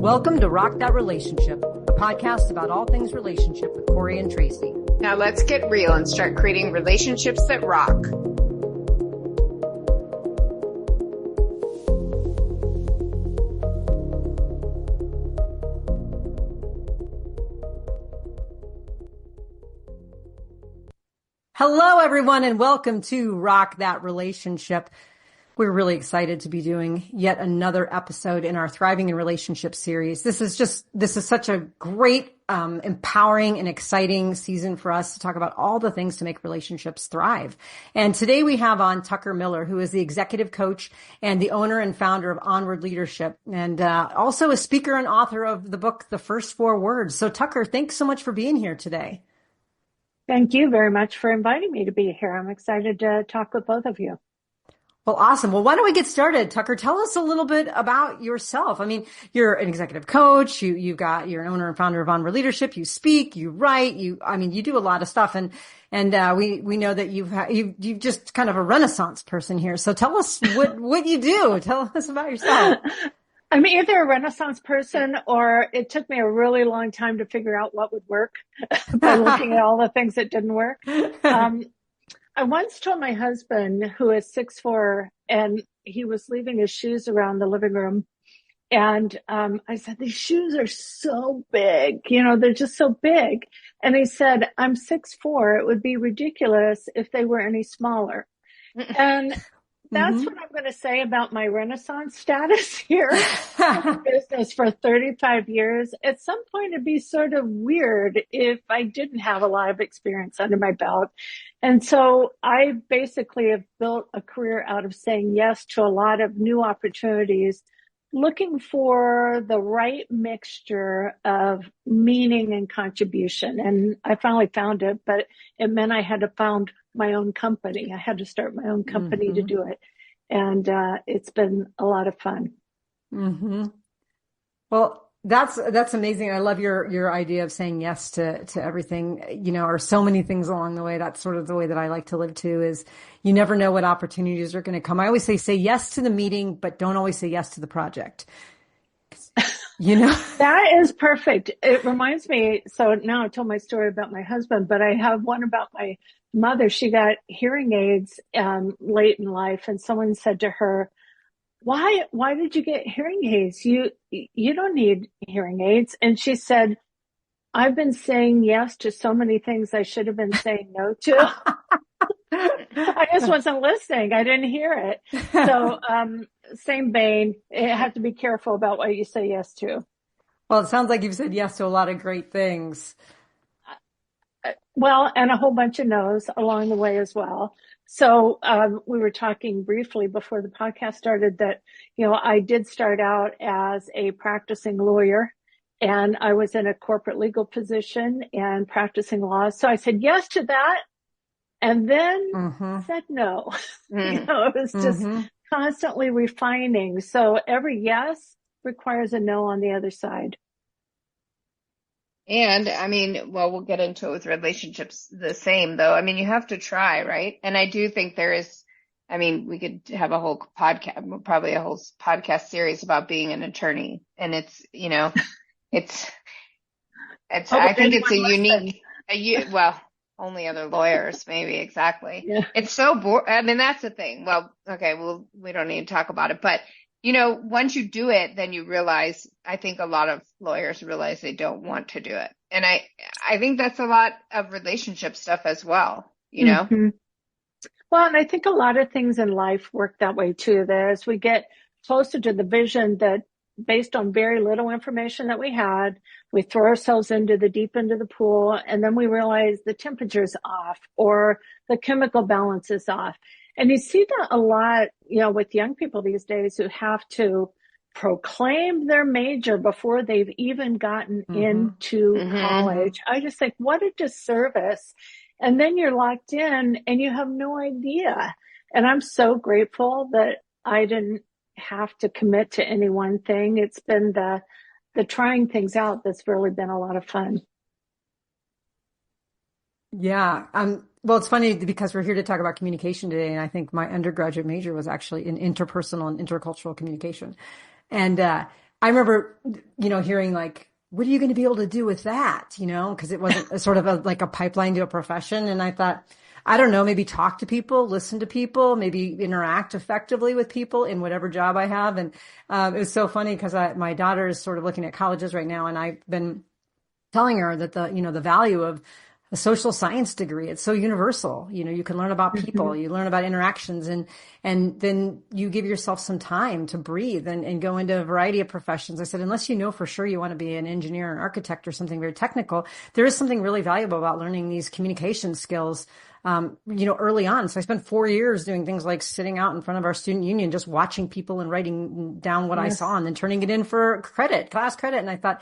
Welcome to Rock That Relationship, a podcast about all things relationship with Corey and Tracy. Now let's get real and start creating relationships that rock. Hello, everyone, and welcome to Rock That Relationship. We're really excited to be doing yet another episode in our Thriving in Relationships series. This is such a great, empowering and exciting season for us to talk about all the things to make relationships thrive. And today we have on Tucker Miller, who is the executive coach and the owner and founder of Onward Leadership, and also a speaker and author of the book, The First 4 Words. So Tucker, thanks so much for being here today. Thank you very much for inviting me to be here. I'm excited to talk with both of you. Well, awesome. Well, why don't we get started? Tucker, tell us a little bit about yourself. I mean, you're an executive coach. You're an owner and founder of Onward Leadership. You speak, you write, you do a lot of stuff. And we know that you've just kind of a Renaissance person here. So tell us what you do. Tell us about yourself. I'm either a Renaissance person or it took me a really long time to figure out what would work by looking at all the things that didn't work. I once told my husband, who is 6'4", and he was leaving his shoes around the living room. And I said, these shoes are so big, they're just so big. And he said, I'm 6'4". It would be ridiculous if they were any smaller. And that's what I'm going to say about my Renaissance status here in business for 35 years. At some point, it'd be sort of weird if I didn't have a lot of experience under my belt. And so I basically have built a career out of saying yes to a lot of new opportunities, looking for the right mixture of meaning and contribution. And I finally found it, but it meant I had to found my own company. I had to start my own company to do it. And it's been a lot of fun. Well, that's amazing. I love your idea of saying yes to everything, or so many things along the way. That's sort of the way that I like to live too, is you never know what opportunities are going to come. I always say yes to the meeting, but don't always say yes to the project. That is perfect. It reminds me, so now I told my story about my husband, but I have one about my mother. She got hearing aids late in life, and someone said to her, why did you get hearing aids? You don't need hearing aids. And she said, I've been saying yes to so many things I should have been saying no to. I just wasn't listening. I didn't hear it. So, same vein, you have to be careful about what you say yes to. Well, it sounds like you've said yes to a lot of great things. Well, and a whole bunch of no's along the way as well. So, we were talking briefly before the podcast started that, I did start out as a practicing lawyer, and I was in a corporate legal position and practicing law. So I said yes to that. And then said no. It was just constantly refining. So every yes requires a no on the other side. And we'll get into it with relationships the same though. You have to try, right? And I do think there is, we could have a whole podcast series about being an attorney. And it's, I think it's a unique, only other lawyers, maybe. Exactly. Yeah. It's so boring. That's the thing. Well, okay. Well, we don't need to talk about it, but once you do it, then you realize, I think a lot of lawyers realize they don't want to do it. And I think that's a lot of relationship stuff as well, Well, and I think a lot of things in life work that way too. That as we get closer to the vision that based on very little information that we had, we throw ourselves into the deep end of the pool, and then we realize the temperature's off or the chemical balance is off. And you see that a lot, with young people these days who have to proclaim their major before they've even gotten into college. I just think, what a disservice. And then you're locked in and you have no idea. And I'm so grateful that I didn't have to commit to any one thing. It's been the trying things out that's really been a lot of fun. Yeah. Well, it's funny because we're here to talk about communication today. And I think my undergraduate major was actually in interpersonal and intercultural communication. And I remember, hearing like, what are you going to be able to do with that? Because it wasn't a sort of like a pipeline to a profession. And I thought, I don't know, maybe talk to people, listen to people, maybe interact effectively with people in whatever job I have. And it was so funny because my daughter is sort of looking at colleges right now, and I've been telling her that the value of a social science degree, it's so universal. You can learn about people, you learn about interactions, and then you give yourself some time to breathe and go into a variety of professions. I said, unless you know for sure you want to be an engineer, an architect, or something very technical, there is something really valuable about learning these communication skills early on. So I spent 4 years doing things like sitting out in front of our student union, just watching people and writing down what I saw and then turning it in for class credit. And I thought,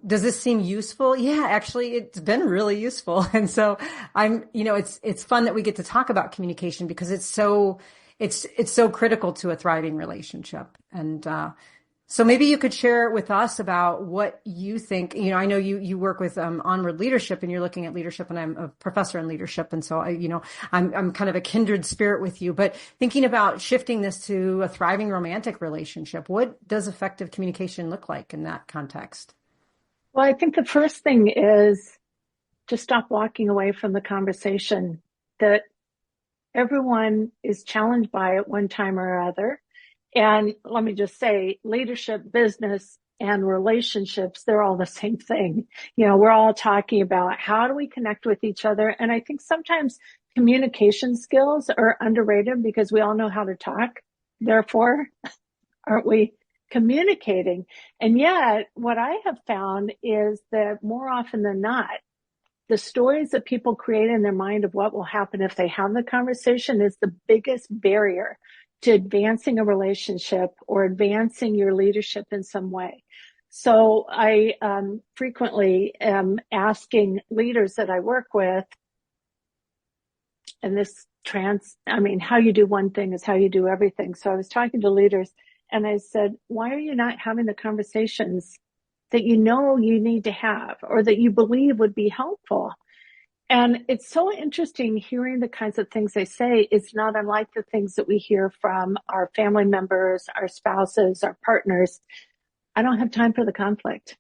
does this seem useful? Yeah, actually, it's been really useful. And so it's fun that we get to talk about communication because it's so critical to a thriving relationship. And, so maybe you could share with us about what you think. I know you work with Onward Leadership, and you're looking at leadership, and I'm a professor in leadership, and so I'm kind of a kindred spirit with you. But thinking about shifting this to a thriving romantic relationship, what does effective communication look like in that context? Well, I think the first thing is to stop walking away from the conversation. That everyone is challenged by it one time or other. And let me just say, leadership, business, and relationships, they're all the same thing. We're all talking about how do we connect with each other. And I think sometimes communication skills are underrated because we all know how to talk. Therefore, aren't we communicating? And yet, what I have found is that more often than not, the stories that people create in their mind of what will happen if they have the conversation is the biggest barrier to advancing a relationship or advancing your leadership in some way. So I frequently am asking leaders that I work with, and how you do one thing is how you do everything. So I was talking to leaders and I said, why are you not having the conversations that you need to have or that you believe would be helpful? And it's so interesting hearing the kinds of things they say. It's not unlike the things that we hear from our family members, our spouses, our partners. I don't have time for the conflict.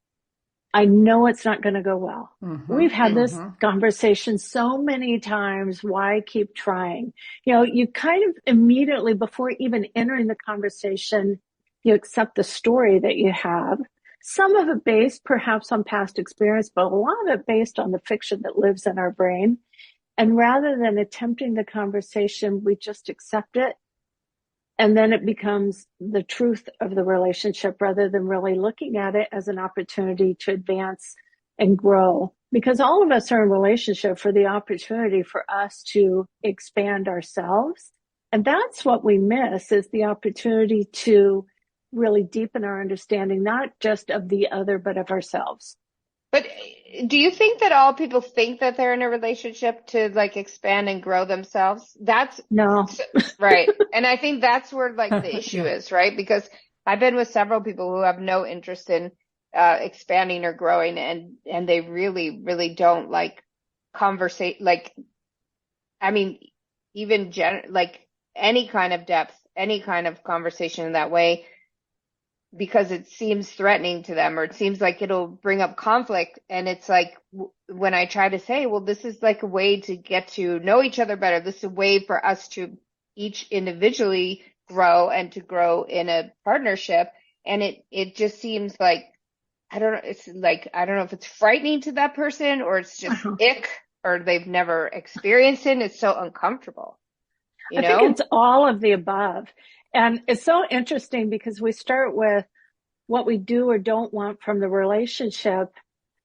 I know it's not going to go well. We've had this conversation so many times. Why keep trying? You kind of immediately, before even entering the conversation, you accept the story that you have. Some of it based perhaps on past experience, but a lot of it based on the fiction that lives in our brain. And rather than attempting the conversation, we just accept it. And then it becomes the truth of the relationship rather than really looking at it as an opportunity to advance and grow. Because all of us are in relationship for the opportunity for us to expand ourselves. And that's what we miss, is the opportunity to really deepen our understanding, not just of the other, but of ourselves. But do you think that all people think that they're in a relationship to like expand and grow themselves? No. Right. And I think that's where like the issue is, right? Because I've been with several people who have no interest in expanding or growing, and they really, really don't like conversate, like, I mean, even like any kind of depth, any kind of conversation in that way, because it seems threatening to them, or it seems like it'll bring up conflict. And it's like, when I try to say, well, this is like a way to get to know each other better. This is a way for us to each individually grow and to grow in a partnership. And it just seems like, I don't know, it's like, I don't know if it's frightening to that person or it's just ick, or they've never experienced it. And it's so uncomfortable. I think it's all of the above. And it's so interesting because we start with what we do or don't want from the relationship.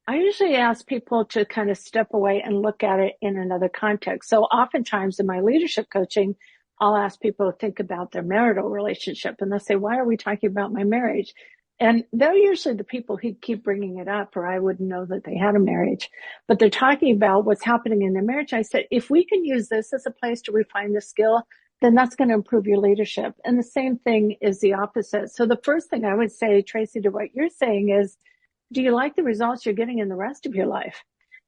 I usually ask people to kind of step away and look at it in another context. So oftentimes in my leadership coaching, I'll ask people to think about their marital relationship, and they'll say, why are we talking about my marriage? And they're usually the people who keep bringing it up, or I wouldn't know that they had a marriage, but they're talking about what's happening in their marriage. I said, if we can use this as a place to refine the skill, then that's going to improve your leadership. And the same thing is the opposite. So the first thing I would say, Tracy, to what you're saying is, do you like the results you're getting in the rest of your life?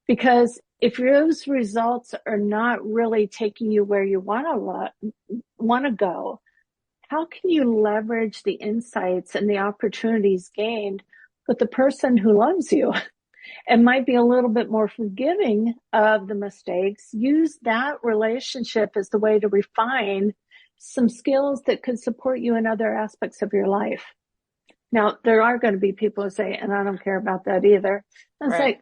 Because if those results are not really taking you where you want to go, how can you leverage the insights and the opportunities gained with the person who loves you and might be a little bit more forgiving of the mistakes? Use that relationship as the way to refine some skills that could support you in other aspects of your life. Now, there are going to be people who say, and I don't care about that either. And it's like,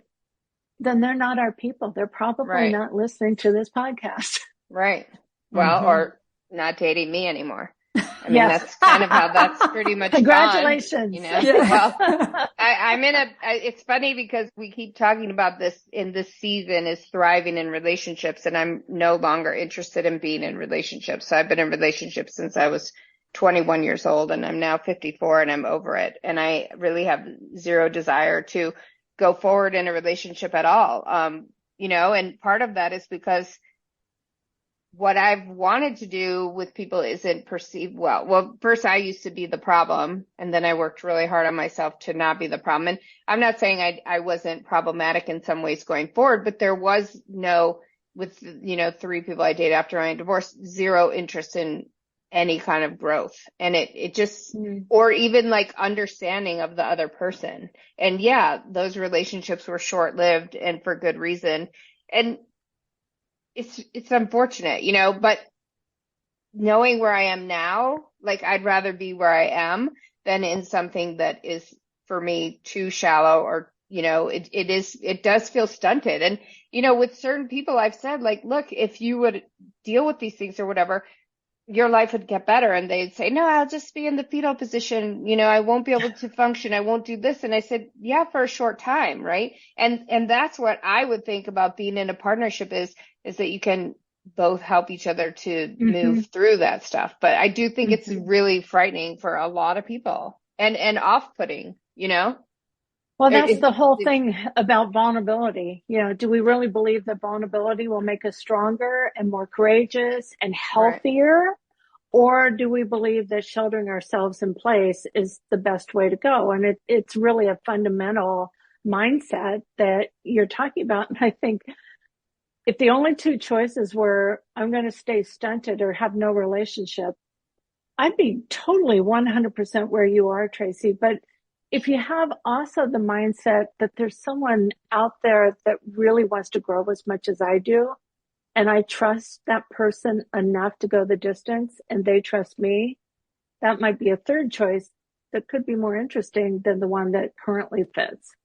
then they're not our people. They're probably not listening to this podcast. Right. Well, or not dating me anymore. I mean, that's kind of how that's pretty much Congratulations. Gone, you know? Well, I'm in it's funny because we keep talking about this in this season is thriving in relationships, and I'm no longer interested in being in relationships. So I've been in relationships since I was 21 years old, and I'm now 54 and I'm over it. And I really have zero desire to go forward in a relationship at all. You know, and part of that is because what I've wanted to do with people isn't perceived well. Well, first I used to be the problem, and then I worked really hard on myself to not be the problem. And I'm not saying I wasn't problematic in some ways going forward, but there was no, with, you know, 3 people I dated after my divorce, zero interest in any kind of growth. And it just, or even like understanding of the other person. And yeah, those relationships were short-lived and for good reason. And it's unfortunate, you know, but knowing where I am now, like I'd rather be where I am than in something that is for me too shallow, or, you know, it does feel stunted. And, you know, with certain people I've said, like, look, if you would deal with these things or whatever, your life would get better. And they'd say, no, I'll just be in the fetal position. You know, I won't be able to function. I won't do this. And I said, yeah, for a short time. Right. And that's what I would think about being in a partnership is that you can both help each other to move through that stuff. But I do think it's really frightening for a lot of people and off-putting, you know? Well, that's the whole thing about vulnerability. You know, do we really believe that vulnerability will make us stronger and more courageous and healthier? Right. Or do we believe that sheltering ourselves in place is the best way to go? And it's really a fundamental mindset that you're talking about. And I think if the only 2 choices were, I'm going to stay stunted or have no relationship, I'd be totally 100% where you are, Tracy. But if you have also the mindset that there's someone out there that really wants to grow as much as I do, and I trust that person enough to go the distance and they trust me, that might be a third choice that could be more interesting than the one that currently fits.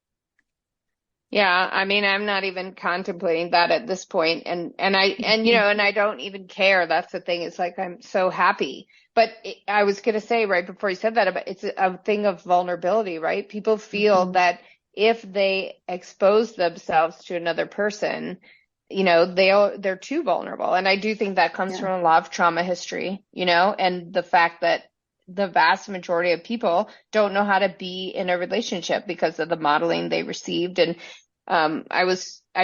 Yeah, I mean, I'm not even contemplating that at this point. And you know, and I don't even care. That's the thing. It's like, I'm so happy. But I was going to say right before you said that, it's a thing of vulnerability, right? People feel that if they expose themselves to another person, you know, they're too vulnerable. And I do think that comes from a lot of trauma history, you know, and the fact that the vast majority of people don't know how to be in a relationship because of the modeling they received. And I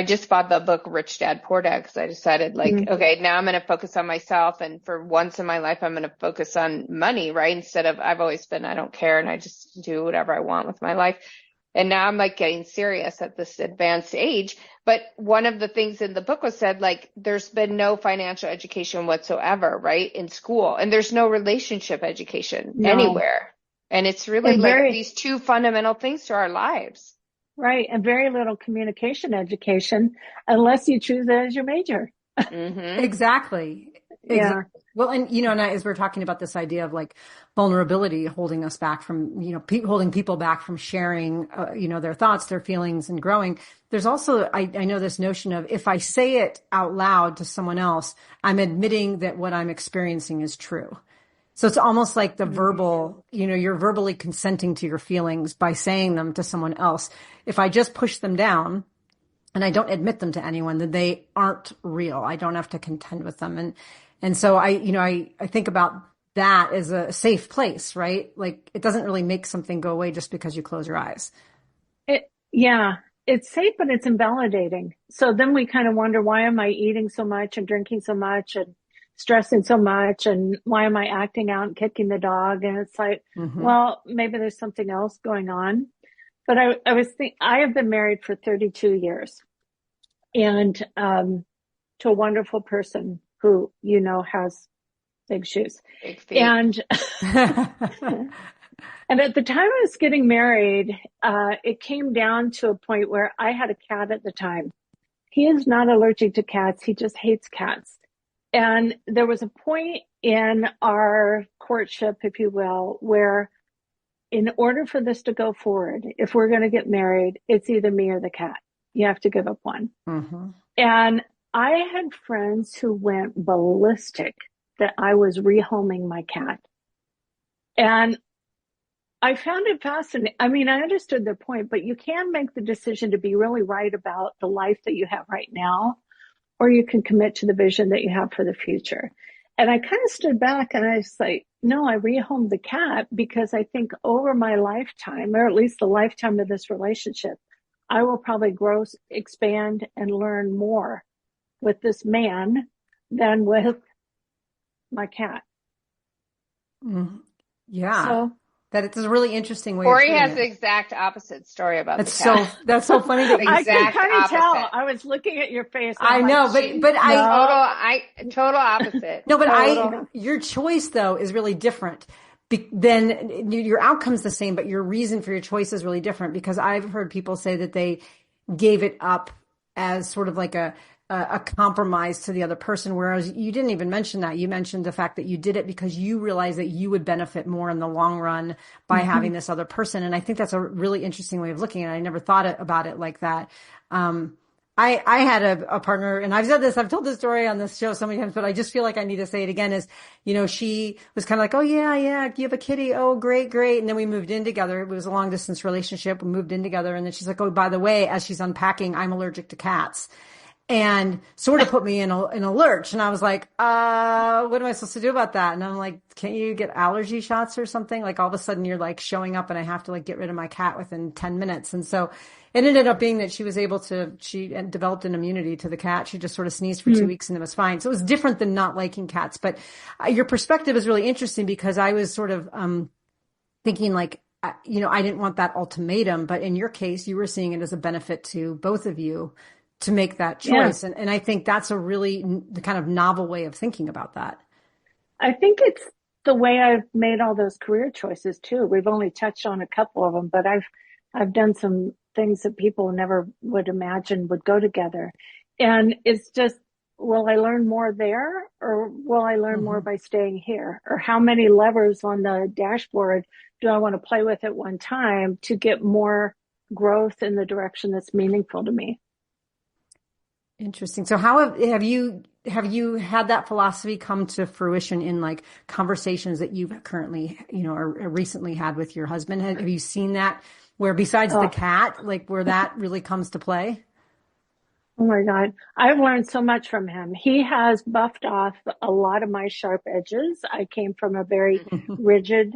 just bought the book Rich Dad Poor Dad because I decided like, okay, now I'm going to focus on myself. And for once in my life, I'm going to focus on money, right? Instead of, I've always been, I don't care. And I just do whatever I want with my life. And now I'm like getting serious at this advanced age. But one of the things in the book was said, like, there's been no financial education whatsoever, right, in school. And there's no relationship education anywhere. And it's really like these 2 fundamental things to our lives. Right. And very little communication education unless you choose it as your major. Exactly. Yeah. Well, and, you know, and as we're talking about this idea of like vulnerability holding us back from, you know, holding people back from sharing, you know, their thoughts, their feelings and growing. There's also, I know this notion of if I say it out loud to someone else, I'm admitting that what I'm experiencing is true. So it's almost like the verbal, you know, you're verbally consenting to your feelings by saying them to someone else. If I just push them down and I don't admit them to anyone, then they aren't real. I don't have to contend with them. And so I think about that as a safe place, right? Like it doesn't really make something go away just because you close your eyes. It's safe, but it's invalidating. So then we kind of wonder, why am I eating so much and drinking so much and stressing so much? And why am I acting out and kicking the dog? And it's like, well, maybe there's something else going on. But I have been married for 32 years and, to a wonderful person who, you know, has big shoes. Big feet. And and at the time I was getting married, it came down to a point where I had a cat at the time. He is not allergic to cats. He just hates cats. And there was a point in our courtship, if you will, where in order for this to go forward, if we're going to get married, it's either me or the cat. You have to give up one. Mm-hmm. And I had friends who went ballistic that I was rehoming my cat. And I found it fascinating. I mean, I understood their point, but you can make the decision to be really right about the life that you have right now, or you can commit to the vision that you have for the future. And I kind of stood back and I was like, no, I rehomed the cat because I think over my lifetime, or at least the lifetime of this relationship, I will probably grow, expand, and learn more with this man than with my cat. Mm-hmm. Yeah. So, that it's a really interesting way. Corey has the exact opposite story about that's the cat. That's so funny that I can kind of tell. opposite. I was looking at your face. I know, but Total opposite. No, but your choice though is really different. Then your outcome's the same, but your reason for your choice is really different, because I've heard people say that they gave it up as sort of like a compromise to the other person, whereas you didn't even mention that. You mentioned the fact that you did it because you realized that you would benefit more in the long run by mm-hmm. having this other person. And I think that's a really interesting way of looking at it. I never thought about it like that. I had a partner, and I've told this story on this show so many times, but I just feel like I need to say it again, is, she was kind of like, oh yeah, you have a kitty. Oh, great. And then we moved in together. It was a long distance relationship. We moved in together. And then she's like, oh, by the way, as she's unpacking, I'm allergic to cats. And sort of put me in a lurch. And I was like, what am I supposed to do about that? And I'm like, can't you get allergy shots or something? Like all of a sudden you're like showing up and I have to like get rid of my cat within 10 minutes. And so it ended up being that she developed an immunity to the cat. She just sort of sneezed for 2 weeks and it was fine. So it was different than not liking cats. But your perspective is really interesting, because I was sort of thinking like, I didn't want that ultimatum, but in your case, you were seeing it as a benefit to both of you to make that choice. Yeah. And I think that's a really the kind of novel way of thinking about that. I think it's the way I've made all those career choices too. We've only touched on a couple of them, but I've done some things that people never would imagine would go together. And it's just, will I learn more there, or will I learn mm-hmm. more by staying here? Or how many levers on the dashboard do I want to play with at one time to get more growth in the direction that's meaningful to me? Interesting. So how have you had that philosophy come to fruition in like conversations that you've currently, or recently had with your husband? Have you seen that where besides the cat, like where that really comes to play? Oh my God. I've learned so much from him. He has buffed off a lot of my sharp edges. I came from a very rigid,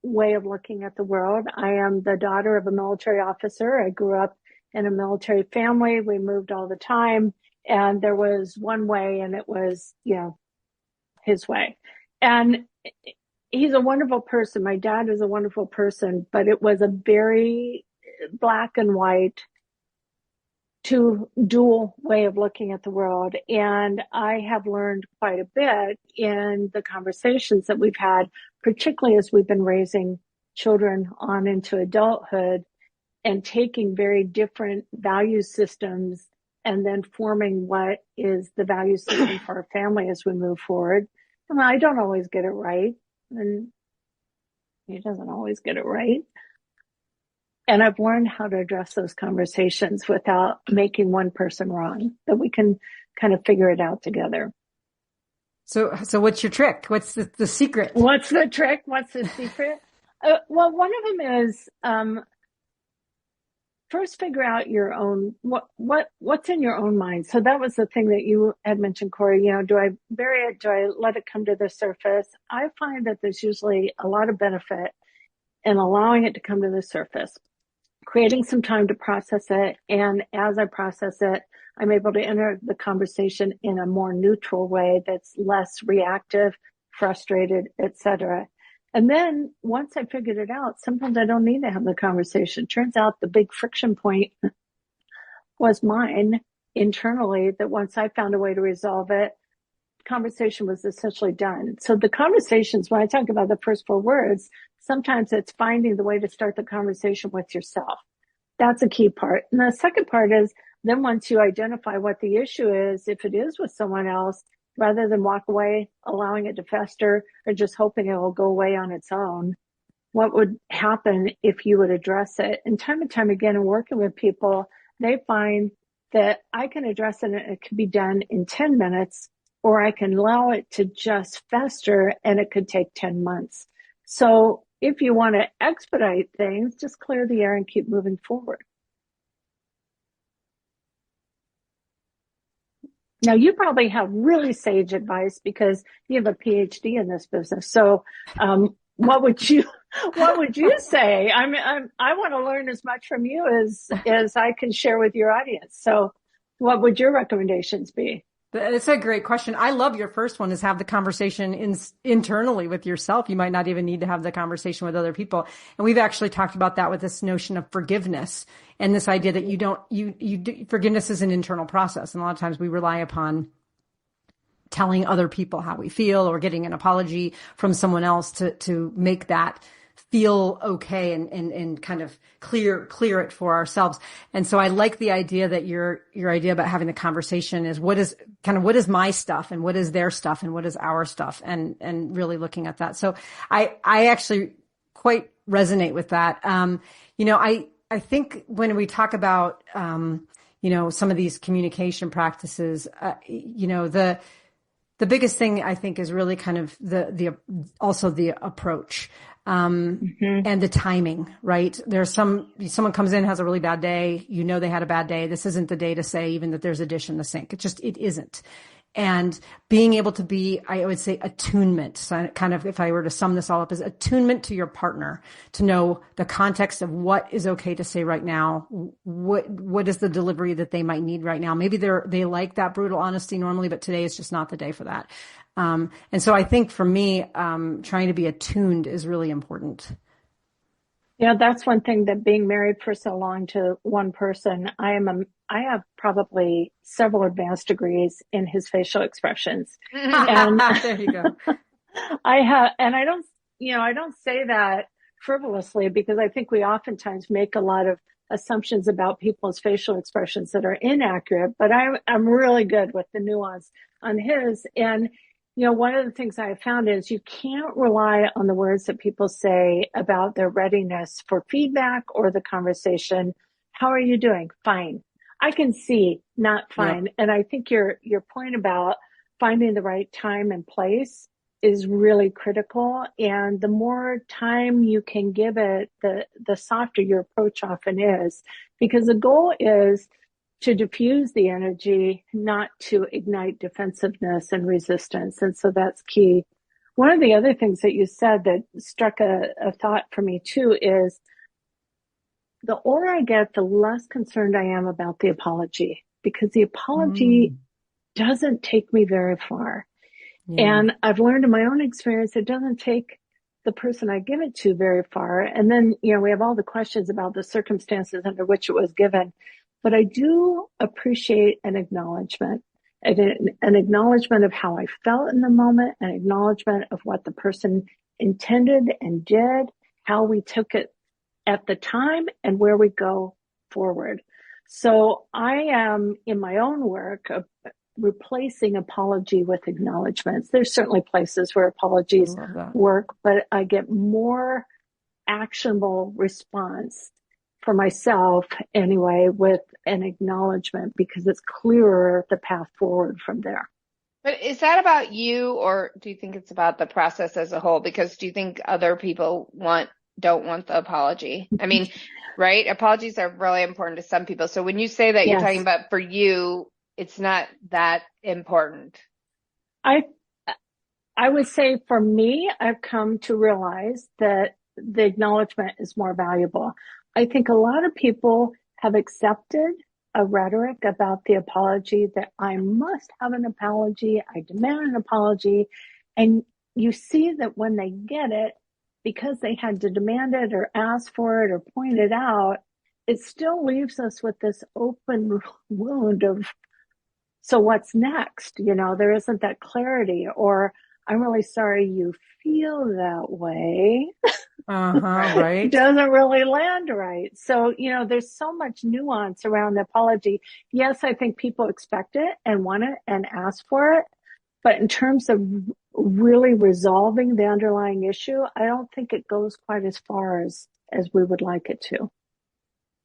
way of looking at the world. I am the daughter of a military officer. I grew up in a military family. We moved all the time, and there was one way, and it was, his way. And he's a wonderful person. My dad is a wonderful person, but it was a very black and white dual way of looking at the world. And I have learned quite a bit in the conversations that we've had, particularly as we've been raising children on into adulthood, and taking very different value systems and then forming what is the value system for our family as we move forward. And I don't always get it right, and he doesn't always get it right. And I've learned how to address those conversations without making one person wrong, that we can kind of figure it out together. So what's your trick? What's the secret? What's the trick? What's the secret? Well, one of them is, first figure out your own, what's in your own mind. So that was the thing that you had mentioned, Corey. Do I bury it? Do I let it come to the surface? I find that there's usually a lot of benefit in allowing it to come to the surface, creating some time to process it. And as I process it, I'm able to enter the conversation in a more neutral way that's less reactive, frustrated, etc. And then once I figured it out, sometimes I don't need to have the conversation. Turns out the big friction point was mine internally, that once I found a way to resolve it, conversation was essentially done. So the conversations, when I talk about the first 4 words, sometimes it's finding the way to start the conversation with yourself. That's a key part. And the second part is then once you identify what the issue is, if it is with someone else, rather than walk away, allowing it to fester or just hoping it will go away on its own, what would happen if you would address it? And time again, in working with people, they find that I can address it and it can be done in 10 minutes, or I can allow it to just fester and it could take 10 months. So if you want to expedite things, just clear the air and keep moving forward. Now, you probably have really sage advice because you have a PhD in this business. So, what would you say? I want to learn as much from you as I can share with your audience. So what would your recommendations be? It's a great question. I love your first one, is have the conversation internally with yourself. You might not even need to have the conversation with other people. And we've actually talked about that with this notion of forgiveness and this idea that forgiveness is an internal process. And a lot of times we rely upon telling other people how we feel or getting an apology from someone else to make that feel okay and kind of clear it for ourselves. And so I like the idea that your idea about having the conversation is what is my stuff and what is their stuff and what is our stuff, and really looking at that. So I actually quite resonate with that. I think when we talk about, some of these communication practices, the biggest thing I think is really kind of also the approach. And the timing, right? Someone comes in, has a really bad day. They had a bad day. This isn't the day to say even that there's a dish in the sink. It isn't. And being able to be, I would say, attunement. So kind of, if I were to sum this all up, is attunement to your partner, to know the context of what is okay to say right now. What is the delivery that they might need right now? Maybe they like that brutal honesty normally, but today is just not the day for that. And so I think for me, trying to be attuned is really important. Yeah, that's one thing, that being married for so long to one person, I have probably several advanced degrees in his facial expressions. And there you go. I don't say that frivolously, because I think we oftentimes make a lot of assumptions about people's facial expressions that are inaccurate, but I'm really good with the nuance on his. And one of the things I have found is you can't rely on the words that people say about their readiness for feedback or the conversation. How are you doing? Fine. I can see, not fine. Yep. And I think your point about finding the right time and place is really critical. And the more time you can give it, the softer your approach often is, because the goal is to diffuse the energy, not to ignite defensiveness and resistance. And so that's key. One of the other things that you said that struck a thought for me too is the older I get, the less concerned I am about the apology, because the apology doesn't take me very far. Yeah. And I've learned in my own experience, it doesn't take the person I give it to very far. And then, we have all the questions about the circumstances under which it was given. But I do appreciate an acknowledgement of how I felt in the moment, an acknowledgement of what the person intended and did, how we took it at the time, and where we go forward. So I am, in my own work, replacing apology with acknowledgments. There's certainly places where apologies work, but I get more actionable response for myself anyway with an acknowledgement, because it's clearer the path forward from there. But is that about you, or do you think it's about the process as a whole? Because do you think other people don't want the apology? I mean, right? Apologies are really important to some people. So when you say that, you're talking about for you, it's not that important. I would say for me, I've come to realize that the acknowledgement is more valuable. I think a lot of people have accepted a rhetoric about the apology, that I must have an apology, I demand an apology. And you see that when they get it, because they had to demand it or ask for it or point it out, it still leaves us with this open wound of, So what's next? There isn't that clarity, or I'm really sorry you feel that way. Right. Doesn't really land right. So, there's so much nuance around the apology. Yes, I think people expect it and want it and ask for it. But in terms of really resolving the underlying issue, I don't think it goes quite as far as we would like it to.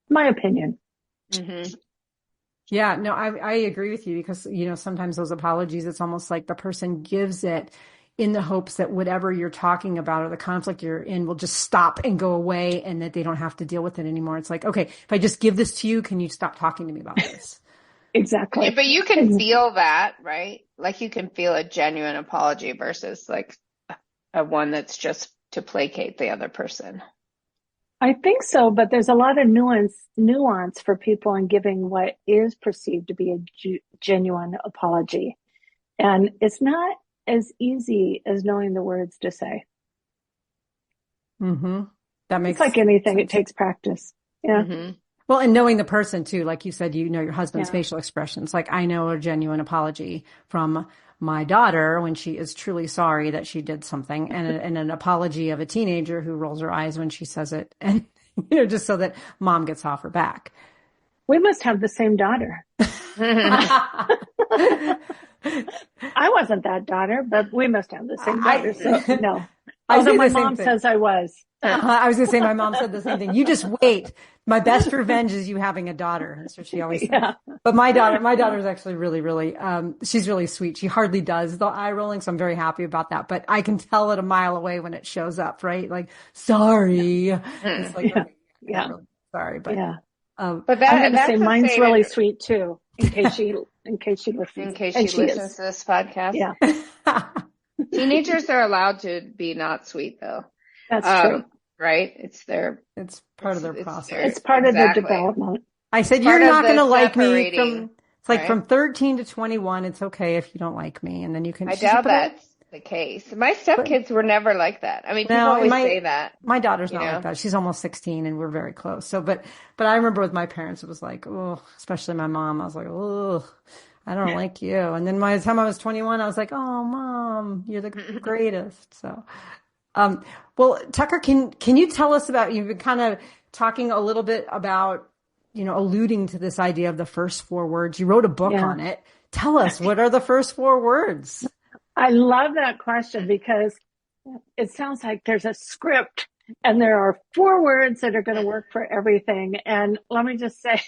My opinion. Mm-hmm. Yeah, no, I agree with you because, sometimes those apologies, it's almost like the person gives it in the hopes that whatever you're talking about or the conflict you're in will just stop and go away and that they don't have to deal with it anymore. It's like, okay, if I just give this to you, can you stop talking to me about this? Exactly. But you can feel that, right? Like you can feel a genuine apology versus like a one that's just to placate the other person. I think so, but there's a lot of nuance for people in giving what is perceived to be a genuine apology. And it's not as easy as knowing the words to say. Mm-hmm. That makes It's like anything, sense. it takes practice. Yeah. Mm-hmm. Well, and knowing the person too, like you said, your husband's Yeah. facial expressions. Like I know a genuine apology from my daughter when she is truly sorry that she did something, and an apology of a teenager who rolls her eyes when she says it, and just so that mom gets off her back. We must have the same daughter. I wasn't that daughter, but we must have the same daughter. So no. Although my mom says I was. I was going to say my mom said the same thing. You just wait. My best revenge is you having a daughter. That's what she always says. Yeah. But my daughter's actually really, really, she's really sweet. She hardly does the eye rolling, so I'm very happy about that. But I can tell it a mile away when it shows up, right? Like, sorry. It's like, Yeah. okay, Yeah. really sorry, but yeah. But I'm going to that's say the mine's same really sweet too, in case she listens. in case she And she listens is. to this podcast. Yeah. Teenagers are allowed to be not sweet though. That's true. Right? It's part of their process. It's part of the development. I said, It's you're part of not the going to like me separating, from 13 to 21. It's okay if you don't like me. And then you can. I doubt that's the case. My stepkids were never like that. I mean, people always say that. My daughter's not like that. She's almost 16 and we're very close. So, but I remember with my parents, it was like, oh, especially my mom. I was like, oh, I don't like you. And then by the time I was 21, I was like, oh, mom, you're the greatest. So, well, Tucker, can you tell us about, you've been kind of talking a little bit about, alluding to this idea of the first 4 words. You wrote a book on it. Tell us, what are the first 4 words? I love that question because it sounds like there's a script and there are 4 words that are going to work for everything. And let me just say,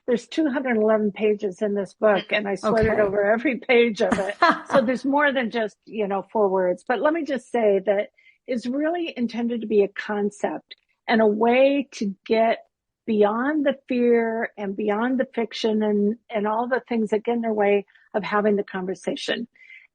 there's 211 pages in this book and I sweated over every page of it. So there's more than just, 4 words. But let me just say that it's really intended to be a concept and a way to get beyond the fear and beyond the fiction and all the things that get in their way of having the conversation.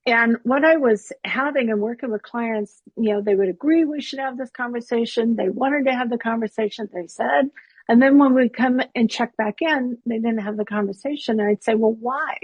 And what I was having and working with clients, they would agree we should have this conversation. They wanted to have the conversation, they said. And then when we come and check back in, they didn't have the conversation. And I'd say, well, why?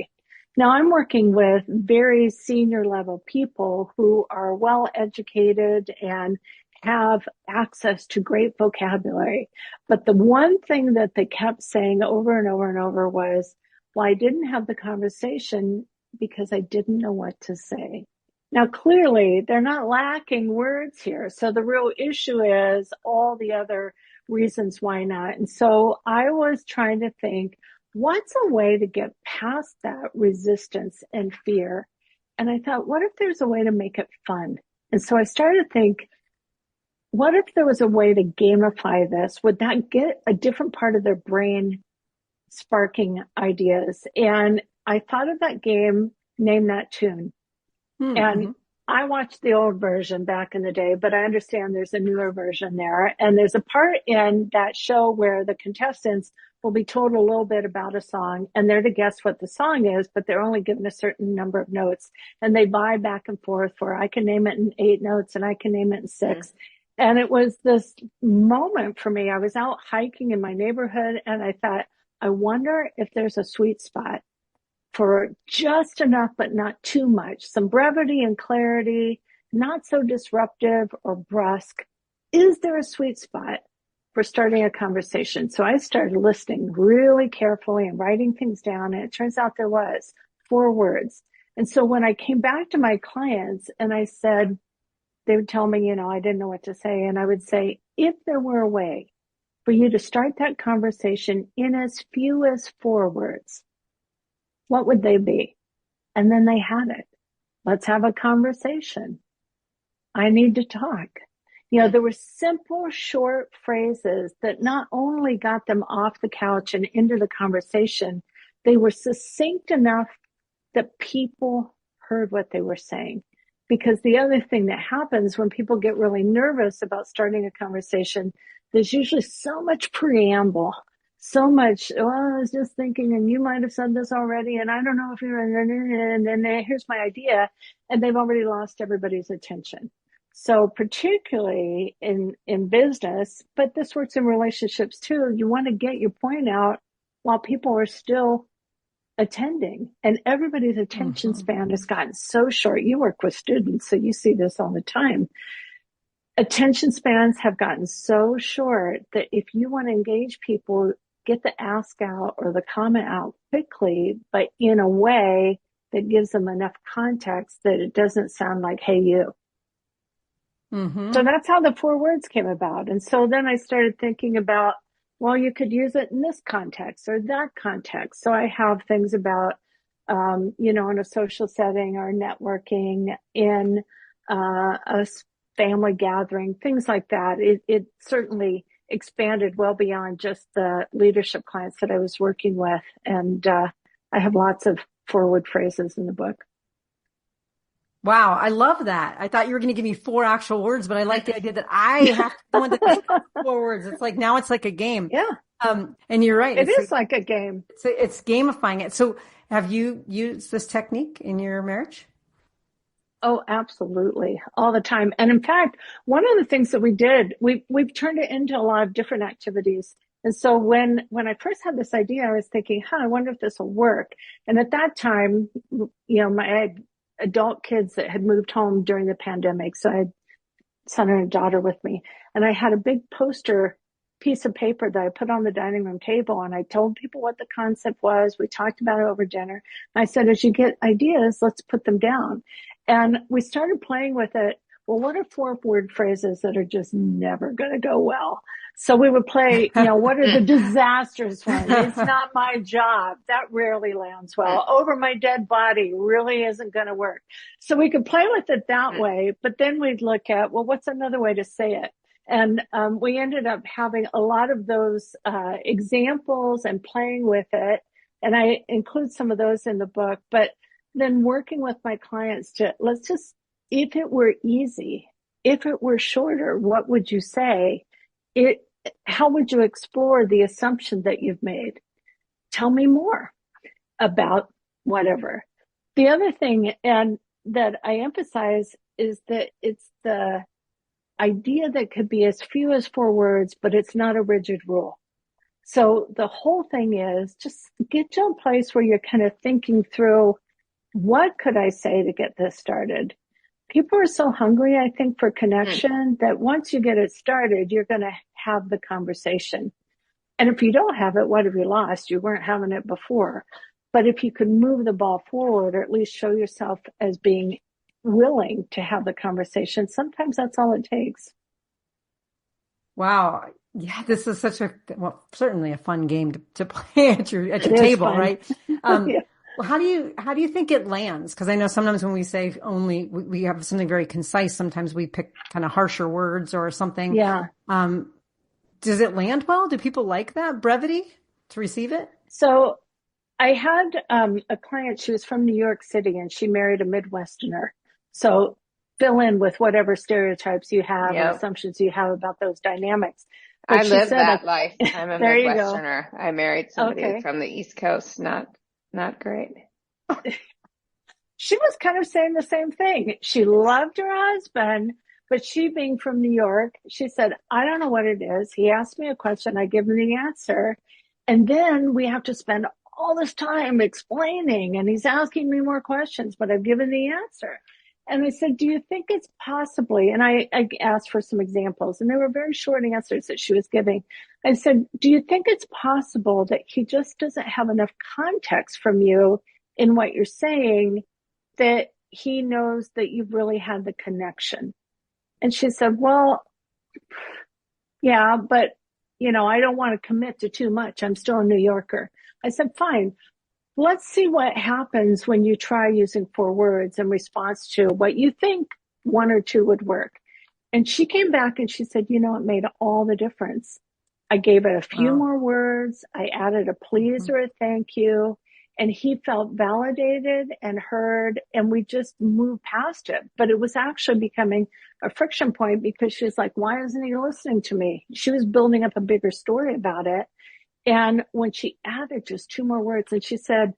Now I'm working with very senior level people who are well educated and have access to great vocabulary. But the one thing that they kept saying over and over and over was, well, I didn't have the conversation because I didn't know what to say. Now, clearly, they're not lacking words here. So the real issue is all the other reasons why not. And so I was trying to think, what's a way to get past that resistance and fear? And I thought, what if there's a way to make it fun? And so I started to think, what if there was a way to gamify this? Would that get a different part of their brain sparking ideas? And I thought of that game, Name That Tune. Mm-hmm. And I watched the old version back in the day, but I understand there's a newer version there. And there's a part in that show where the contestants will be told a little bit about a song and they're to guess what the song is, but they're only given a certain number of notes. And they vie back and forth for, I can name it in 8 notes and I can name it in 6. Mm-hmm. And it was this moment for me. I was out hiking in my neighborhood and I thought, I wonder if there's a sweet spot for just enough, but not too much. Some brevity and clarity, not so disruptive or brusque. Is there a sweet spot? for starting a conversation. So I started listening really carefully and writing things down. And it turns out there was 4 words. And so when I came back to my clients and I said, they would tell me, I didn't know what to say. And I would say, if there were a way for you to start that conversation in as few as 4 words, what would they be? And then they had it. Let's have a conversation. I need to talk. There were simple, short phrases that not only got them off the couch and into the conversation, they were succinct enough that people heard what they were saying. Because the other thing that happens when people get really nervous about starting a conversation, there's usually so much preamble, so much, I was just thinking, and you might have said this already, and I don't know if you're, and then here's my idea, and they've already lost everybody's attention. So particularly in business, but this works in relationships too, you want to get your point out while people are still attending, and everybody's attention span has gotten so short. You work with students, so you see this all the time. Attention spans have gotten so short that if you want to engage people, get the ask out or the comment out quickly, but in a way that gives them enough context that it doesn't sound like, hey, you. So that's how the 4 words came about. And so then I started thinking about, well, you could use it in this context or that context. So I have things about, in a social setting or networking, in a family gathering, things like that. It certainly expanded well beyond just the leadership clients that I was working with. And I have lots of forward phrases in the book. Wow, I love that. I thought you were going to give me 4 actual words, but I like the idea that I have to go into the 4 words. It's like, now it's like a game. Yeah. And you're right. It is like a game. It's gamifying it. So have you used this technique in your marriage? Oh, absolutely. All the time. And in fact, one of the things that we did, we've turned it into a lot of different activities. And so when I first had this idea, I was thinking, I wonder if this will work. And at that time, I had adult kids that had moved home during the pandemic. So I had a son and a daughter with me. And I had a big poster piece of paper that I put on the dining room table. And I told people what the concept was. We talked about it over dinner. I said, as you get ideas, let's put them down. And we started playing with it. Well, what are 4 word phrases that are just never going to go well? So we would play, what are the disastrous ones? It's not my job. That rarely lands well. Over my dead body really isn't going to work. So we could play with it that way, but then we'd look at, well, what's another way to say it? And we ended up having a lot of those examples and playing with it. And I include some of those in the book, but then working with my clients to, if it were easy, if it were shorter, what would you say? How would you explore the assumption that you've made? Tell me more about whatever. The other thing, and that I emphasize, is that it's the idea that could be as few as 4 words, but it's not a rigid rule. So the whole thing is just get to a place where you're kind of thinking through, what could I say to get this started? People are so hungry, I think, for connection that once you get it started, you're going to have the conversation. And if you don't have it, what have you lost? You weren't having it before. But if you can move the ball forward, or at least show yourself as being willing to have the conversation, sometimes that's all it takes. Wow. Yeah, this is certainly a fun game to play at your table, right? Yeah. Well, how do you think it lands? Because I know sometimes when we say we have something very concise, sometimes we pick kind of harsher words or something. Yeah. Does it land well? Do people like that brevity to receive it? So I had a client, she was from New York City and she married a Midwesterner. So fill in with whatever stereotypes you have or assumptions you have about those dynamics. But I lived that life. I'm a Midwesterner. I married somebody from the East Coast. Not great. She was kind of saying the same thing. She loved her husband, but she being from New York, she said, I don't know what it is. He asked me a question. I give him the answer. And then we have to spend all this time explaining, and he's asking me more questions, but I've given the answer. And I said, do you think it's possibly, and I asked for some examples, and they were very short answers that she was giving. I said, do you think it's possible that he just doesn't have enough context from you in what you're saying, that he knows that you've really had the connection? And she said, well, yeah, but I don't want to commit to too much. I'm still a New Yorker. I said, fine. Let's see what happens when you try using 4 words in response to what you think 1 or 2 would work. And she came back and she said, it made all the difference. I gave it a few more words. I added a please or a thank you. And he felt validated and heard, and we just moved past it. But it was actually becoming a friction point because she's like, why isn't he listening to me? She was building up a bigger story about it. And when she added just 2 more words, and she said,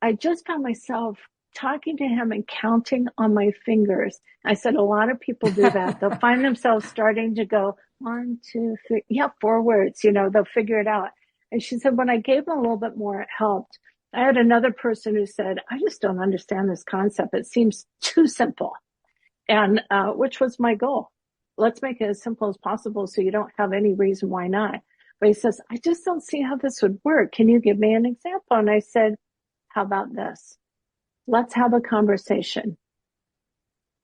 I just found myself talking to him and counting on my fingers. I said, a lot of people do that. They'll find themselves starting to go 1, 2, 3, 4 words, they'll figure it out. And she said, when I gave them a little bit more, it helped. I had another person who said, I just don't understand this concept. It seems too simple. And, which was my goal. Let's make it as simple as possible so you don't have any reason why not. But he says, I just don't see how this would work. Can you give me an example? And I said, how about this? Let's have a conversation.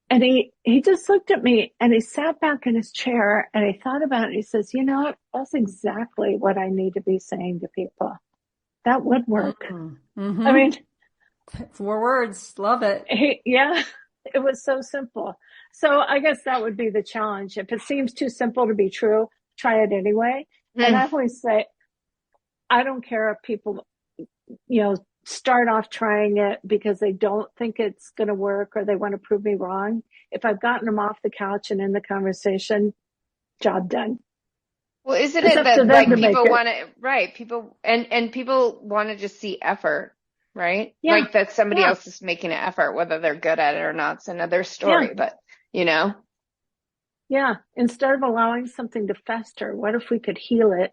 And he just looked at me and he sat back in his chair and he thought about it. He says, that's exactly what I need to be saying to people. That would work. Mm-hmm. I mean, 4 words. Love it. It was so simple. So I guess that would be the challenge. If it seems too simple to be true, try it anyway. And I always say, I don't care if people, start off trying it because they don't think it's going to work or they want to prove me wrong. If I've gotten them off the couch and in the conversation, job done. Well, isn't it that people want to, right? People and people want to just see effort, right? Yeah. Like that somebody else is making an effort, whether they're good at it or not. It's another story, but Yeah. Instead of allowing something to fester, what if we could heal it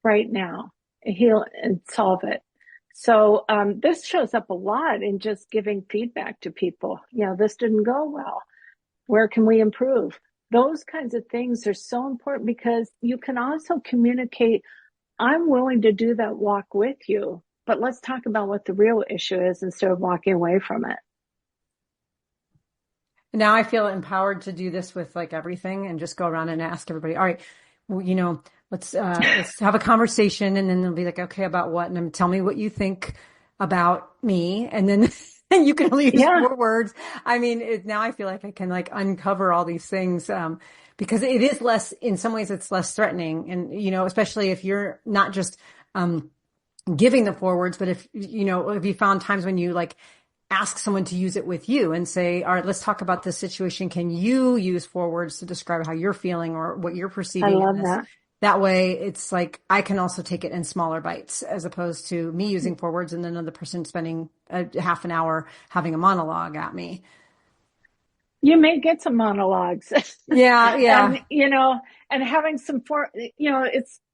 right now, heal and solve it? So, this shows up a lot in just giving feedback to people. This didn't go well. Where can we improve? Those kinds of things are so important because you can also communicate, I'm willing to do that walk with you, but let's talk about what the real issue is instead of walking away from it. Now I feel empowered to do this with like everything and just go around and ask everybody, all right, well, let's have a conversation, and then they'll be like, okay, about what? And then tell me what you think about me. And then you can only use 4 words. I mean, now I feel like I can like uncover all these things, because it is less, in some ways it's less threatening. And, especially if you're not just, giving the 4 words, but if you found times when you like ask someone to use it with you and say, all right, let's talk about this situation. Can you use 4 words to describe how you're feeling or what you're perceiving? I love that. That way it's like, I can also take it in smaller bites as opposed to me using 4 words and then another person spending a half an hour having a monologue at me. You may get some monologues. Yeah. And having some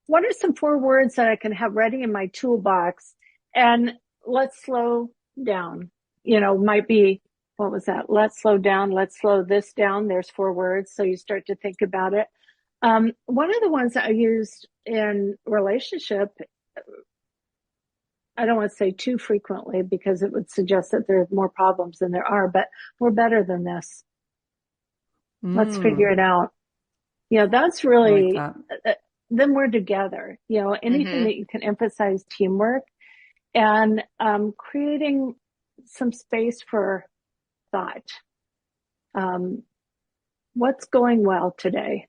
what are some 4 words that I can have ready in my toolbox? And let's slow down, might be, what was that? Let's slow down. Let's slow this down. There's 4 words. So you start to think about it. One of the ones that I used in relationship, I don't want to say too frequently because it would suggest that there's more problems than there are, but we're better than this. Let's figure it out. That's really, then we're together, anything that you can emphasize teamwork and, creating some space for thought. What's going well today?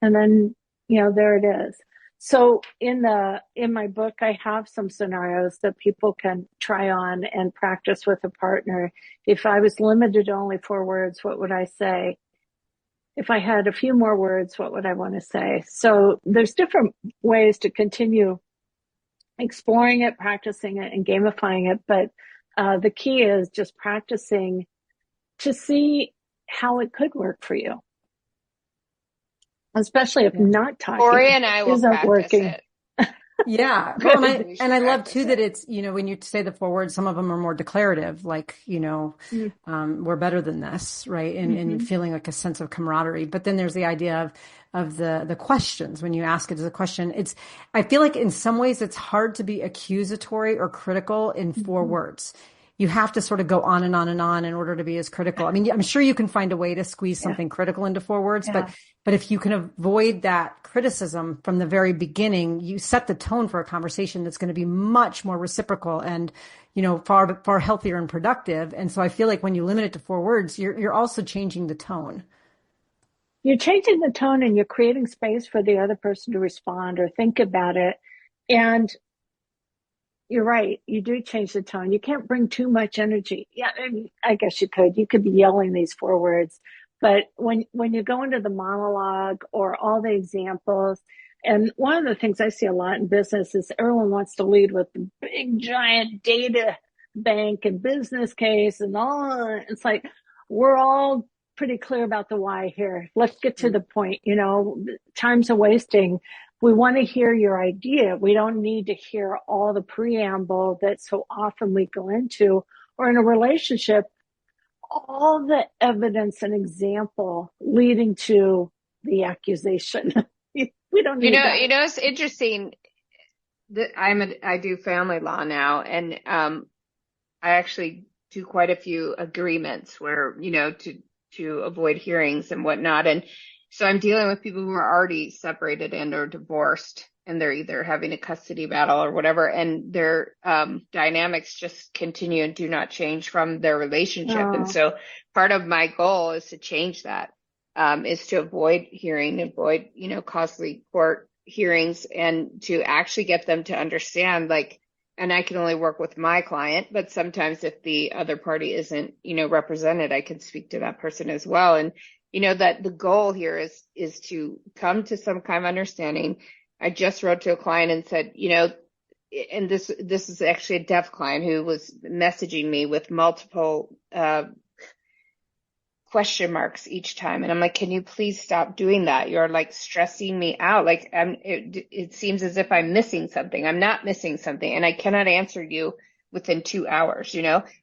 And then, there it is. So in my book, I have some scenarios that people can try on and practice with a partner. If I was limited to only 4 words, what would I say? If I had a few more words, what would I want to say? So there's different ways to continue exploring it, practicing it, and gamifying it. But the key is just practicing to see how it could work for you. Especially if not talking Corey and I will isn't practice working. it. Yeah. Well, and I love too that it's, when you say the 4 words, some of them are more declarative, like, we're better than this, right? And feeling like a sense of camaraderie. But then there's the idea of the questions. When you ask it as a question, I feel like in some ways it's hard to be accusatory or critical in 4 words. You have to sort of go on and on and on in order to be as critical. I mean, I'm sure you can find a way to squeeze something critical into 4 words, but if you can avoid that criticism from the very beginning, you set the tone for a conversation that's going to be much more reciprocal and, far healthier and productive. And so I feel like when you limit it to 4 words, you're also changing the tone. You're changing the tone and you're creating space for the other person to respond or think about it. And you're right. You do change the tone. You can't bring too much energy. Yeah, I guess you could. You could be yelling these 4 words. But when you go into the monologue or all the examples, and one of the things I see a lot in business is everyone wants to lead with the big, giant data bank and business case and all. It's like, we're all pretty clear about the why here. Let's get to the point. Time's a wasting. We want to hear your idea. We don't need to hear all the preamble that so often we go into, or in a relationship, all the evidence and example leading to the accusation. We don't need that. It's interesting that I do family law now, and I actually do quite a few agreements where, to avoid hearings and whatnot. And so I'm dealing with people who are already separated and or divorced, and they're either having a custody battle or whatever, and their dynamics just continue and do not change from their relationship. And so part of my goal is to change that, is to avoid hearing, avoid, costly court hearings, and to actually get them to understand, and I can only work with my client, but sometimes if the other party isn't, represented, I can speak to that person as well. And that the goal here is to come to some kind of understanding. I just wrote to a client and said, and this is actually a deaf client who was messaging me with multiple question marks each time. And I'm like, can you please stop doing that? You're stressing me out. It seems as if I'm missing something. I'm not missing something. And I cannot answer you within 2 hours,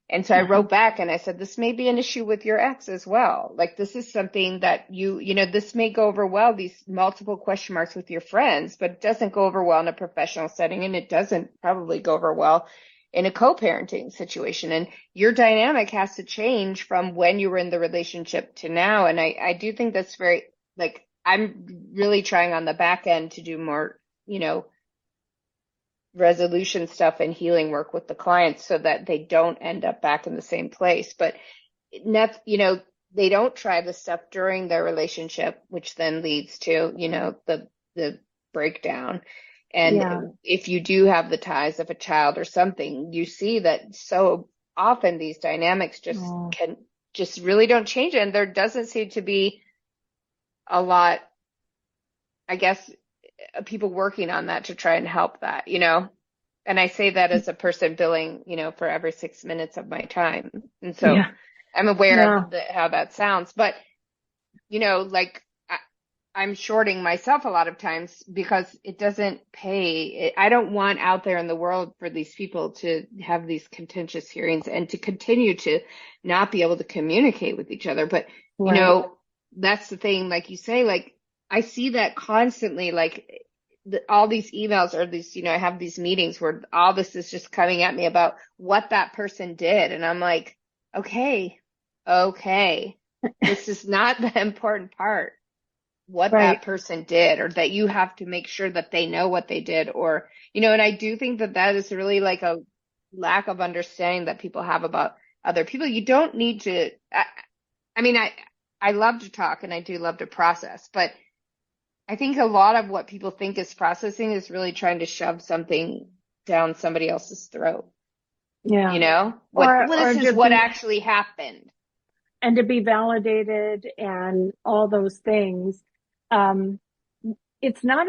And so I wrote back and I said, this may be an issue with your ex as well. This is something that this may go over well, these multiple question marks with your friends, but it doesn't go over well in a professional setting. And it doesn't probably go over well in a co-parenting situation. And your dynamic has to change from when you were in the relationship to now. And I do think that's very, I'm really trying on the back end to do more, resolution stuff and healing work with the clients so that they don't end up back in the same place. But, they don't try the stuff during their relationship, which then leads to, the breakdown. And if you do have the ties of a child or something, you see that so often these dynamics just really don't change. And there doesn't seem to be a lot, I guess, people working on that to try and help that, and I say that as a person billing, for every 6 minutes of my time. And so I'm aware of how that sounds, but, I'm shorting myself a lot of times because it doesn't pay. I don't want out there in the world for these people to have these contentious hearings and to continue to not be able to communicate with each other. But, that's the thing, like you say, I see that constantly, all these emails or these, I have these meetings where all this is just coming at me about what that person did. And I'm like, okay, this is not the important part, what that person did, or that you have to make sure that they know what they did, or, and I do think that is really a lack of understanding that people have about other people. You don't need to, I love to talk and I do love to process, but I think a lot of what people think is processing is really trying to shove something down somebody else's throat. Yeah. This is what actually happened. And to be validated and all those things. It's not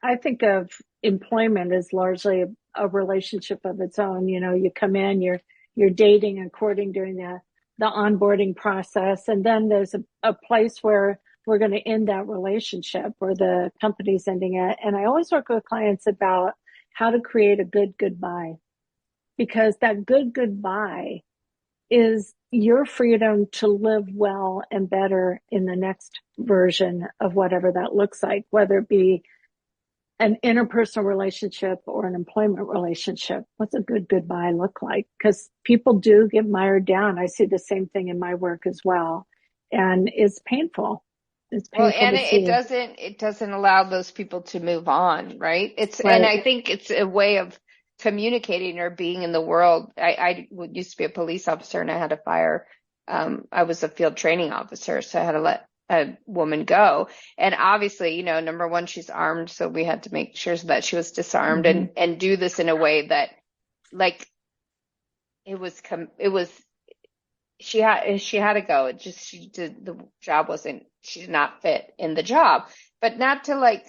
I think of employment as largely a relationship of its own. You come in, you're dating and courting during the onboarding process. And then there's a place where we're going to end that relationship or the company's ending it. And I always work with clients about how to create a good goodbye, because that good goodbye is your freedom to live well and better in the next version of whatever that looks like, whether it be an interpersonal relationship or an employment relationship. What's a good goodbye look like? Because people do get mired down. I see the same thing in my work as well. And it's painful. It's Well, painful and to see. it doesn't allow those people to move on, right? Right. And I think it's a way of communicating or being in the world. I used to be a police officer and I had to fire, I was a field training officer, so I had to let a woman go. And obviously, you know, number one, she's armed, so we had to make sure that she was disarmed and do this in a way that, like, it was she had to go. It just, the job she did not fit in the job, but not to like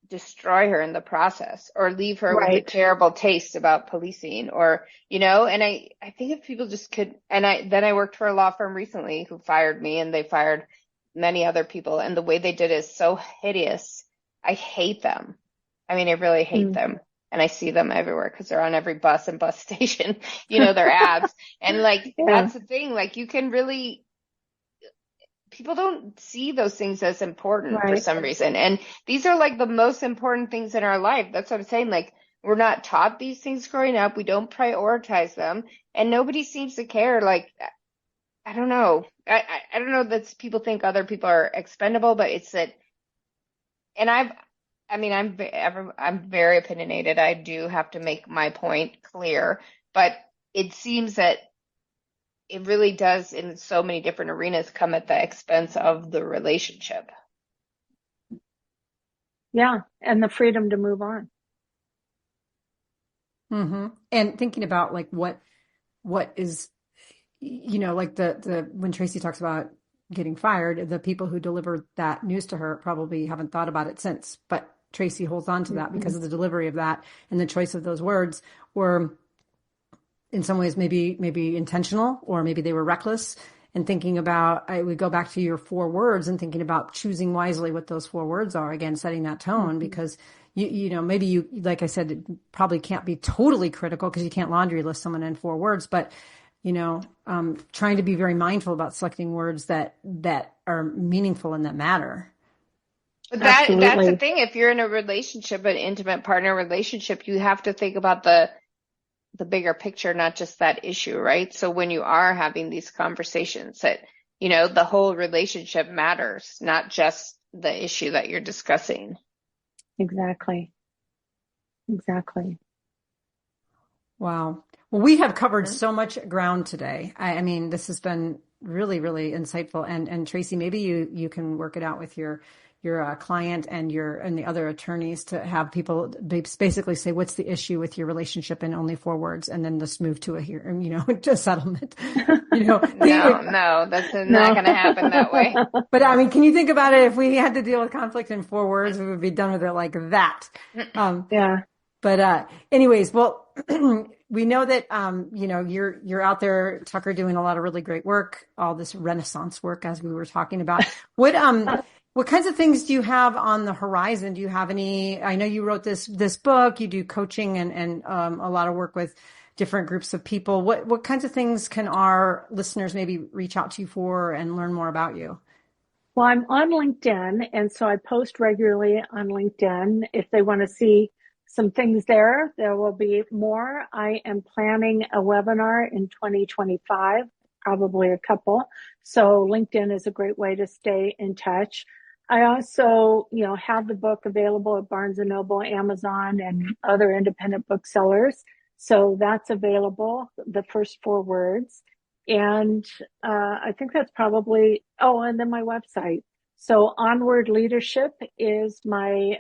destroy her in the process or leave her with a terrible taste about policing, or, you know. And I think if people just could, and I worked for a law firm recently who fired me, and they fired many other people, and the way they did it is so hideous. I hate them. I mean, I really hate them. And I see them everywhere because they're on every bus and bus station, you know, their ads. And like, that's the thing. Like, you can really, people don't see those things as important for some reason. And these are like the most important things in our life. That's what I'm saying. Like, we're not taught these things growing up. We don't prioritize them, and nobody seems to care. Like, I don't know. I don't know that people think other people are expendable, but it's that, and I'm very opinionated. I do have to make my point clear, but it seems that it really does, in so many different arenas, come at the expense of the relationship. Yeah, and the freedom to move on. And thinking about like what is, you know, like the when Tracy talks about getting fired, the people who delivered that news to her probably haven't thought about it since, but Tracy holds on to that because of the delivery of that and the choice of those words were in some ways maybe intentional, or maybe they were reckless. And thinking about, I would go back to your 4 words and thinking about choosing wisely what those 4 words are, again, setting that tone, because you know, maybe you, like I said, it probably can't be totally critical because you can't laundry list someone in 4 words, but you know, trying to be very mindful about selecting words that are meaningful and that matter. That's the thing. If you're in a relationship, an intimate partner relationship, you have to think about the bigger picture, not just that issue, right? So when you are having these conversations, that, you know, the whole relationship matters, not just the issue that you're discussing. Exactly. Wow. Well, we have covered so much ground today. I mean, this has been really, really insightful. And Tracy, maybe you can work it out with your client and the other attorneys to have people basically say, what's the issue with your relationship in only 4 words, and then just move to to a settlement. You know, no, that's not going to happen that way. But I mean, can you think about it? If we had to deal with conflict in 4 words, we would be done with it like that. Yeah. But anyways, well, we know that you know, you're out there, Tucker, doing a lot of really great work, all this Renaissance work, as we were talking about. What kinds of things do you have on the horizon? Do you have any? I know you wrote this book. You do coaching and a lot of work with different groups of people. What kinds of things can our listeners maybe reach out to you for and learn more about you? Well, I'm on LinkedIn, and so I post regularly on LinkedIn. If they want to see some things there will be more. I am planning a webinar in 2025, probably a couple. So LinkedIn is a great way to stay in touch. I also, you know, have the book available at Barnes & Noble, Amazon, and other independent booksellers. So that's available, the first 4 words. And I think that's probably, and then my website. So Onward Leadership is my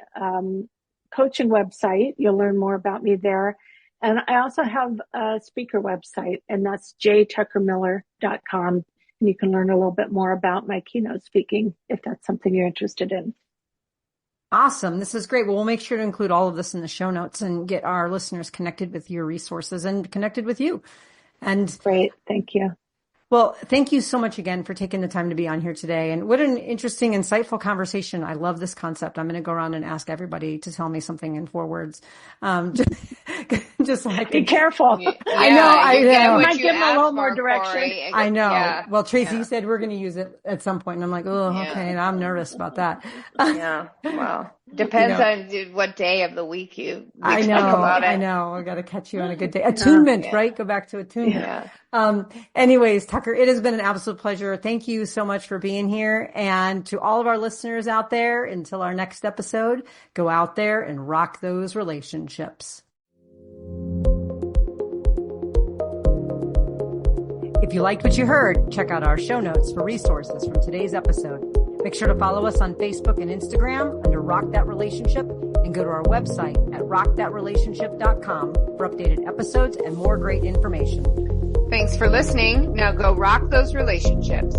coaching website. You'll learn more about me there. And I also have a speaker website, and that's jtuckermiller.com. And you can learn a little bit more about my keynote speaking if that's something you're interested in. Awesome. This is great. Well, we'll make sure to include all of this in the show notes and get our listeners connected with your resources and connected with you. And great. Thank you. Well, thank you so much again for taking the time to be on here today. And what an interesting, insightful conversation. I love this concept. I'm going to go around and ask everybody to tell me something in 4 words. Just so I can... Be careful. Yeah, I know. You might give them a little more direction. Corey. I know. Yeah. Well, Tracy said we're going to use it at some point, and I'm like, oh, okay. And I'm nervous about that. Yeah. Well, depends on what day of the week you I know. talk about it. I know. I got to catch you on a good day. Attunement, right? Go back to attunement. Yeah. Anyways, Tucker, it has been an absolute pleasure. Thank you so much for being here. And to all of our listeners out there, until our next episode, go out there and rock those relationships. If you liked what you heard, check out our show notes for resources from today's episode. Make sure to follow us on Facebook and Instagram under Rock That Relationship, and go to our website at rockthatrelationship.com for updated episodes and more great information. Thanks for listening. Now go rock those relationships.